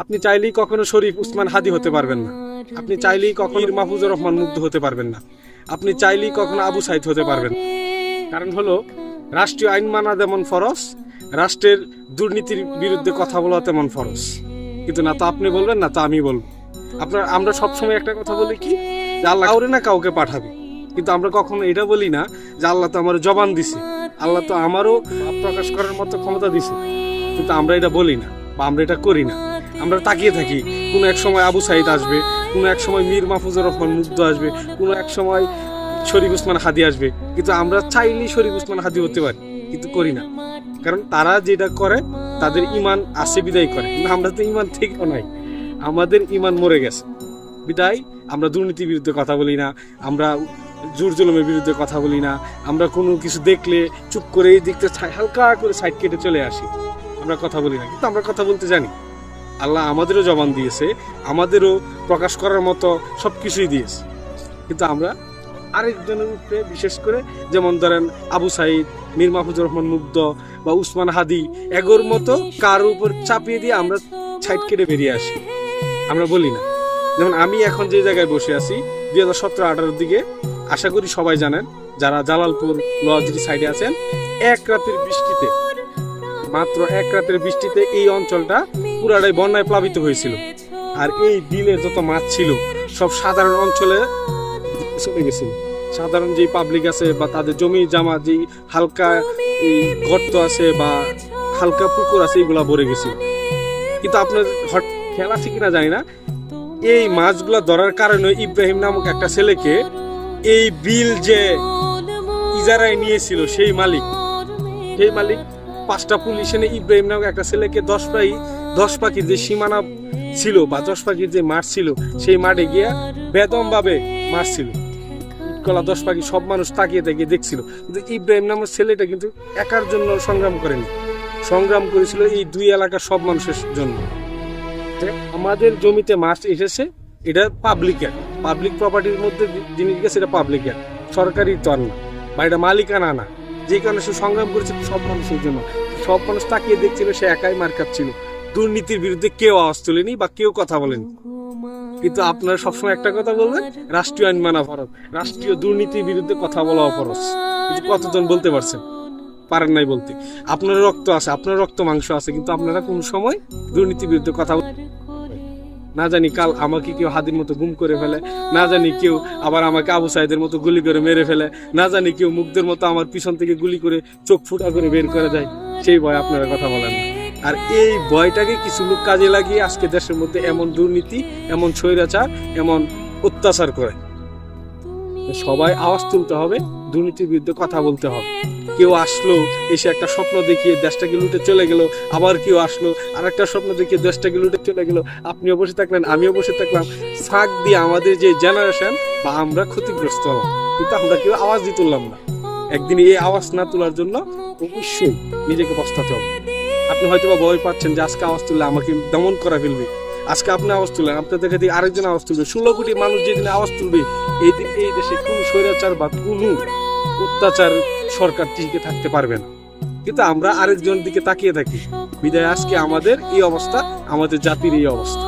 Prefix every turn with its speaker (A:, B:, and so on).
A: আপনি চাইলেই কখনো শরীফ উসমান হাদি হতে পারবেন না। আপনি চাইলেই কখনো মাহফুজুর রহমান মুগ্ধ হতে পারবেন না। আপনি চাইলেই কখনো আবু সাইদ হতে পারবেন না। কারণ হলো, রাষ্ট্রীয় আইন মানা যেমন ফরজ, রাষ্ট্রের দুর্নীতির বিরুদ্ধে কথা বলা তেমন ফরজ। কিন্তু না তো আপনি বলবেন, না তো আমি বলবো। আমরা সবসময় একটা কথা বলি কি, যে আল্লাহ কাউরে না কাউকে পাঠাবে, কিন্তু আমরা কখনো এটা বলি না যে আল্লাহ তো আমার জবান দিছে, আল্লাহ তো আমারও প্রকাশ করার মতো ক্ষমতা দিছে। কিন্তু আমরা এটা বলি না, বা আমরা এটা করি না। আমরা তাকিয়ে থাকি কোনো এক সময় আবু সাইদ আসবে, কোনো এক সময় মীর মাহফুজুর রহমান মুগ্ধ আসবে, কোনো এক সময় শরীফ উসমান হাদি আসবে। কিন্তু আমরা চাইলেই শরীফ উসমান হাদি হতে পারি, কিন্তু করি না। কারণ তারা যেটা করে তাদের ইমান আছে বিদায় করে, কিন্তু আমরা তো ইমান থেকেও নাই, আমাদের ইমান মরে গেছে বিদায় আমরা দুর্নীতির বিরুদ্ধে কথা বলি না, আমরা জোর জুলুমের বিরুদ্ধে কথা বলি না, আমরা কোনো কিছু দেখলে চুপ করে এই দিকটা হালকা করে সাইড কেটে চলে আসি, আমরা কথা বলি না। কিন্তু আমরা কথা বলতে জানি। আল্লাহ আমাদেরও জবান দিয়েছে, আমাদেরও প্রকাশ করার মতো সব কিছুই দিয়েছে। কিন্তু আমরা আরেকজনের উপরে, বিশেষ করে যেমন ধরেন আবু সাইদ, মীর মাহফুজুর রহমান মুগ্ধ বা উসমান হাদি, এগোর মতো কার উপর চাপিয়ে দিয়ে আমরা সাইড কেটে বেরিয়ে আসি, আমরা বলি না। যেমন আমি এখন যে জায়গায় বসে আছি 2017-18 দিকে, আশা করি সবাই জানেন যারা জালালপুর লোহাজুরি সাইডে আছেন, মাত্র এক রাতের বৃষ্টিতে এই অঞ্চলটা পুরাটাই বন্যায় প্লাবিত হয়েছিল। আর এই বিলের যত মাছ ছিল সব সাধারণ অঞ্চলে চলে গেছিল। সাধারণ যে পাবলিক আছে বা তাদের জমি জামা যেই হালকা এই গর্ত আছে বা হালকা পুকুর আছে, এগুলা ভরে গেছিল। কিন্তু আপনার খেয়াল আছে কিনা জানি না, এই মাছগুলা ধরার কারণে ইব্রাহিম নামক একটা ছেলেকে এই বিল যে ইজারায় নিয়েছিল সেই মালিক 5টা পুলিশ এনে ইব্রাহিম নামক একটা ছেলেকে 10 পাখির যে সীমানা ছিল বা 10 পাখির যে মাঠ ছিল, সেই মাঠে গিয়া বেদম ভাবে মারছিল। 10 পাখি সব মানুষ তাকিয়ে দেখছিল। কিন্তু ইব্রাহিম নামের ছেলেটা কিন্তু একার জন্য সংগ্রাম করেনি, সংগ্রাম করেছিল এই 2 এলাকার সব মানুষের জন্য। আমাদের জমিতে মাছ এসেছে, এটা পাবলিক প্রপার্টির মধ্যে জিনিস গেছে, এটা পাবলিক, সরকারি তো আর না, বা এটা মালিকানা না। যে কারণে সে সংগ্রাম করেছে সব মানুষের জন্য। সব মানুষ তাকিয়ে দেখছিল, সে একাই মার খাচ্ছিল। দুর্নীতির বিরুদ্ধে কেউ আওয়াজ তোলেনি বা কেউ কথা বলেনি। কিন্তু আপনারা সবসময় একটা কথা বলবেন, রাষ্ট্রীয় আইন মানা ফরজ, রাষ্ট্রীয় দুর্নীতির বিরুদ্ধে কথা বলা ফরজ। কিন্তু কতজন বলতে পারছেন? পারেন নাই বলতে। আপনার রক্ত আছে, আপনার রক্ত মাংস আছে, কিন্তু আপনারা কোন সময় দুর্নীতির বিরুদ্ধে কথা না জানি কাল আমাকে কেউ হাদির মতো গুম করে ফেলে, না জানি কেউ আবার আমাকে আবু সাইদের মতো গুলি করে মেরে ফেলে, না জানি কেউ মুগ্ধের মতো আমার পিছন থেকে গুলি করে চোখ ফুটা করে বের করে যায়। সেই ভয় আপনারা কথা বলেন না। আর এই ভয়টাকে কিছু লোক কাজে লাগিয়ে আজকে দেশের মধ্যে এমন দুর্নীতি, এমন স্বৈরাচার, এমন অত্যাচার করে। সবাই আওয়াজ তুলতে হবে, দুর্নীতির বিরুদ্ধে কথা বলতে হবে। কেউ আসলো এসে একটা স্বপ্ন দেখিয়ে দেশটাকে লুটে চলে গেল, আবার কেউ আসলো আর একটা স্বপ্ন দেখিয়ে দেশটাকে লুটে চলে গেল, আপনিও বসে থাকলেন, আমিও বসে থাকলাম। ফাঁক দিয়ে আমাদের যে জেনারেশন বা আমরা ক্ষতিগ্রস্ত হলাম, কিন্তু আমরা কেউ আওয়াজ দিয়ে তুললাম না। একদিন এই আওয়াজ না তোলার জন্য অবশ্যই নিজেকে পস্তাতে হবে। আপনি হয়তো বা ভয় পাচ্ছেন যে আজকে আওয়াজ তুললে আমাকে দমন করা ফেলবে। আজকে আপনি আওয়াজ তুললেন, আপনাদের কাছে আরেকজন আওয়াজ তুলবে। 16 কোটি মানুষ যেদিন আওয়াজ তুলবে, এই দিন এই দেশে কোন স্বৈরাচার বা কোন অত্যাচার সরকার টিকে থাকতে পারবে না। কিন্তু আমরা আরেকজন দিকে তাকিয়ে থাকি, বিদায় আজকে আমাদের এই অবস্থা, আমাদের জাতির এই অবস্থা।